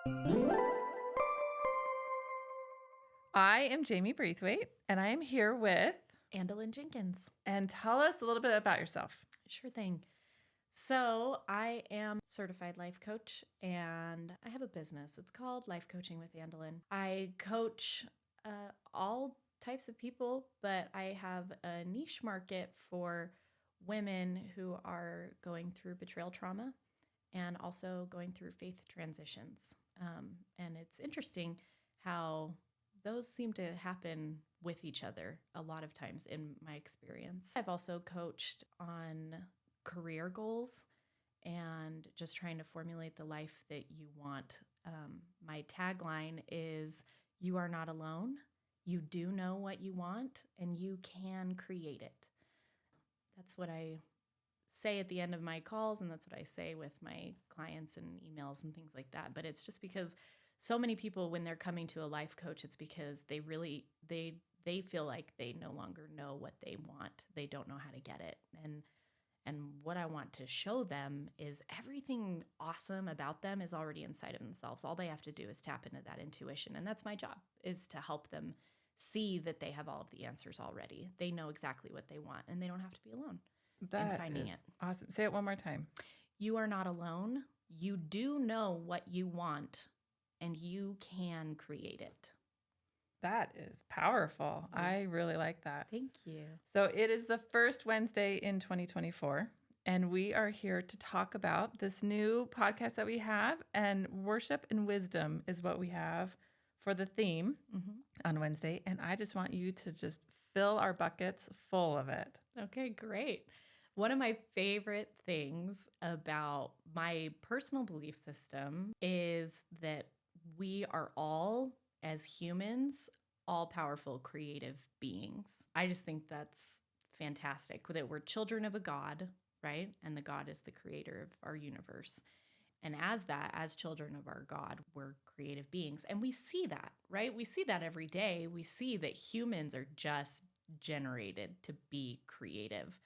I am Jamie Braithwaite, and I am here with Andilyn Jenkins. And tell us a little bit about yourself. Sure thing. So I am a certified life coach, and I have a business. It's called Life Coaching with Andilyn. I coach all types of people, but I have a niche market for women who are going through betrayal trauma and also going through faith transitions. And it's interesting how those seem to happen with each other a lot of times in my experience. I've also coached on career goals and just trying to formulate the life that you want. My tagline is, you are not alone. You do know what you want and you can create it. That's what I say at the end of my calls, and that's what I say with my clients and emails and things like that. But it's just because so many people, when they're coming to a life coach, it's because they feel like they no longer know what they want. They don't know how to get it. And what I want to show them is everything awesome about them is already inside of themselves. All they have to do is tap into that intuition. And that's my job, is to help them see that they have all of the answers already. They know exactly what they want, and they don't have to be alone in finding it. Awesome. Say it one more time. You are not alone. You do know what you want, and you can create it. That is powerful. Yeah. I really like that. Thank you. So it is the first Wednesday in 2024, and we are here to talk about this new podcast that we have, and worship and wisdom is what we have for the theme on Wednesday. And I just want you to just fill our buckets full of it. Okay, great. One of my favorite things about my personal belief system is that we are all, as humans, all-powerful creative beings. I just think that's fantastic, that we're children of a God, right? And the God is the creator of our universe. And as children of our God, we're creative beings. And we see that, right? We see that every day. We see that humans are just generated to be creative.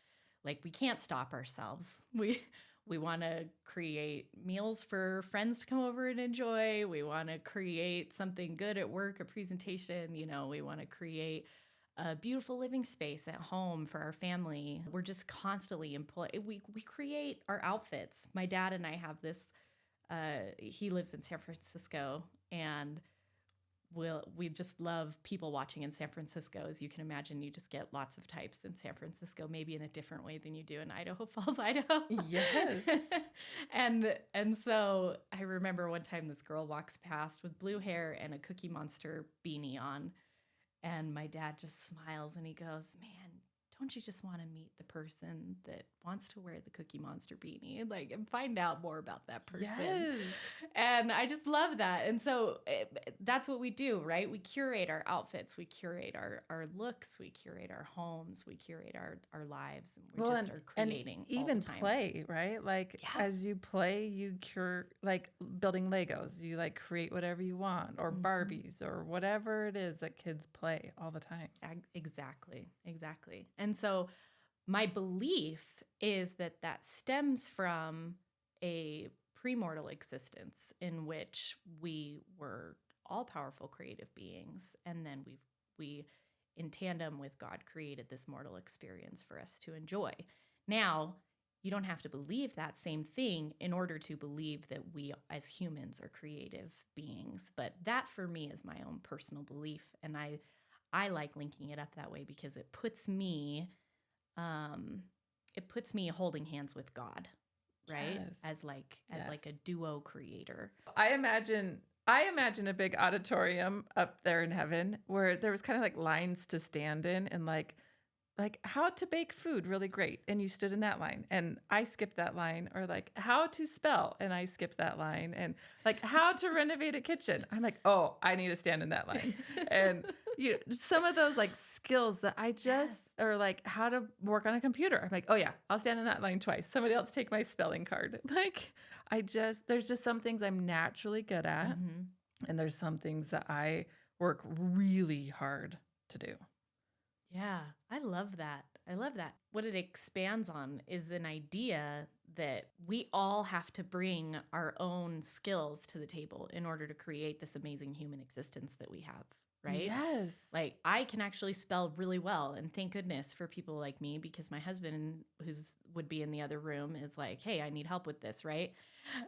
Like, we can't stop ourselves. We want to create meals for friends to come over and enjoy. We want to create something good at work, a presentation. We want to create a beautiful living space at home for our family. We're just constantly we create our outfits. My dad and I have this, he lives in San Francisco, and we just love people watching in San Francisco. As you can imagine, you just get lots of types in San Francisco, maybe in a different way than you do in Idaho Falls, Idaho. Yes. and so I remember one time this girl walks past with blue hair and a Cookie Monster beanie on. And my dad just smiles and he goes, "Man, don't you just want to meet the person that wants to wear the Cookie Monster beanie, and find out more about that person?" Yes. And I just love that. And so that's what we do, right? We curate our outfits, we curate our looks, we curate our homes, we curate our lives, and we just are creating. And even all the time. Play, right? As you play, you building Legos, you create whatever you want, or Barbies, or whatever it is that kids play all the time. Exactly. And so my belief is that stems from a premortal existence in which we were all powerful creative beings. And then we in tandem with God created this mortal experience for us to enjoy. Now, you don't have to believe that same thing in order to believe that we as humans are creative beings. But that for me is my own personal belief. And I like linking it up that way because it puts me holding hands with God, right? Yes. As a duo creator. I imagine a big auditorium up there in heaven where there was kind of lines to stand in, and like how to bake food really great, and you stood in that line, and I skipped that line, or how to spell, and I skipped that line, and how to renovate a kitchen. I'm like, oh, I need to stand in that line. And some of those skills that I just, or how to work on a computer. I'm like, oh yeah, I'll stand in that line twice. Somebody else take my spelling card. There's just some things I'm naturally good at. And there's some things that I work really hard to do. Yeah, I love that. What it expands on is an idea that we all have to bring our own skills to the table in order to create this amazing human existence that we have, right? Yes. Like I can actually spell really well, and thank goodness for people like me, because my husband, who's would be in the other room, is like, hey, I need help with this, right?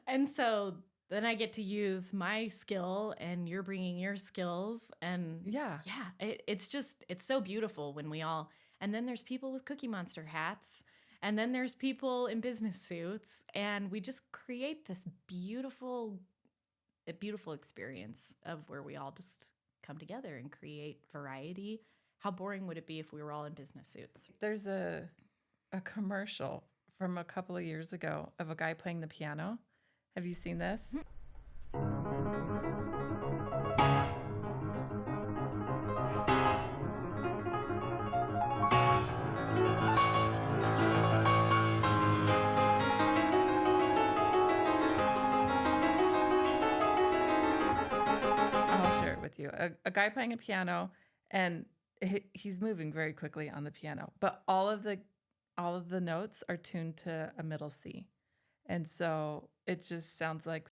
And so then I get to use my skill and you're bringing your skills. And Yeah. it's so beautiful when we all, and then there's people with Cookie Monster hats, and then there's people in business suits, and we just create this beautiful experience of where we all just come together and create variety. How boring would it be if we were all in business suits? There's a commercial from a couple of years ago of a guy playing the piano. Have you seen this? I'll share it with you. A guy playing a piano, and he's moving very quickly on the piano, but all of the notes are tuned to a middle C. And so it just sounds like.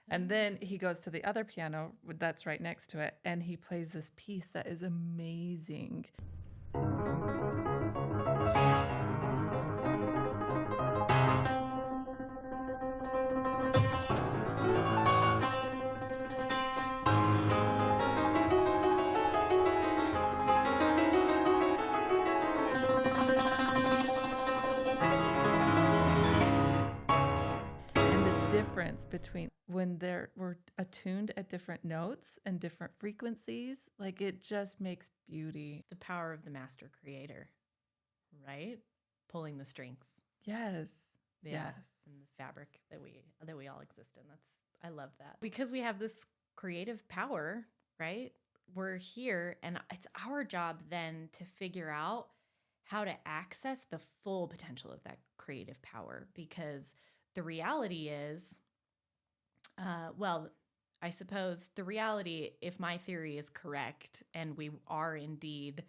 And then he goes to the other piano that's right next to it, and he plays this piece that is amazing. Difference between when we're attuned at different notes and different frequencies, like it just makes beauty. The power of the master creator, right? Pulling the strings. Yes. Yes. And the fabric that we all exist in. I love that. Because we have this creative power, right? We're here, and it's our job then to figure out how to access the full potential of that creative power, because the reality is, I suppose the reality, if my theory is correct, and we are indeed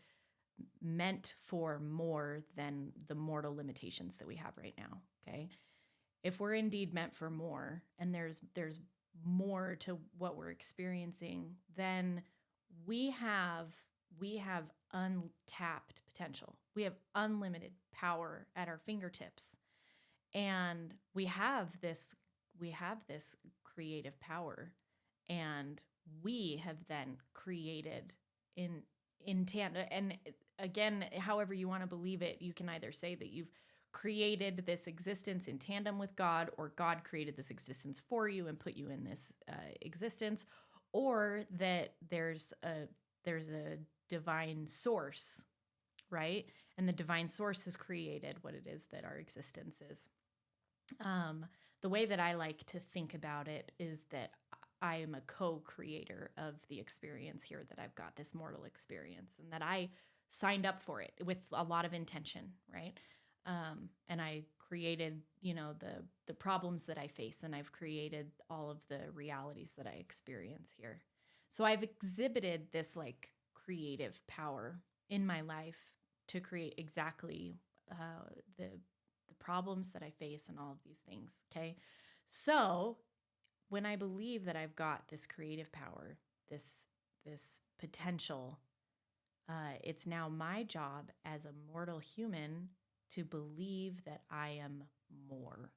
meant for more than the mortal limitations that we have right now, okay? If we're indeed meant for more, and there's more to what we're experiencing, then we have untapped potential. We have unlimited power at our fingertips. And we have this creative power, and we have then created in tandem. And again, however you want to believe it, you can either say that you've created this existence in tandem with God, or God created this existence for you and put you in this existence, or that there's a divine source, right? And the divine source has created what it is that our existence is. The way that I like to think about it is that I am a co-creator of the experience here, that I've got this mortal experience, and that I signed up for it with a lot of intention, right? And I created, the problems that I face, and I've created all of the realities that I experience here. So I've exhibited this like creative power in my life to create exactly the problems that I face and all of these things, okay? So when I believe that I've got this creative power, this potential, it's now my job as a mortal human to believe that I am more.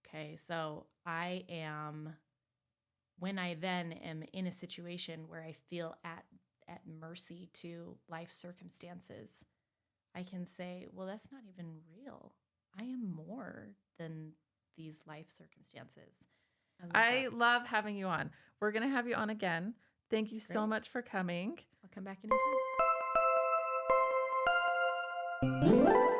Okay, so when I then am in a situation where I feel at mercy to life circumstances, I can say, well, that's not even real. I am more than these life circumstances. I love having you on. We're going to have you on again. Thank you so much for coming. I'll come back anytime.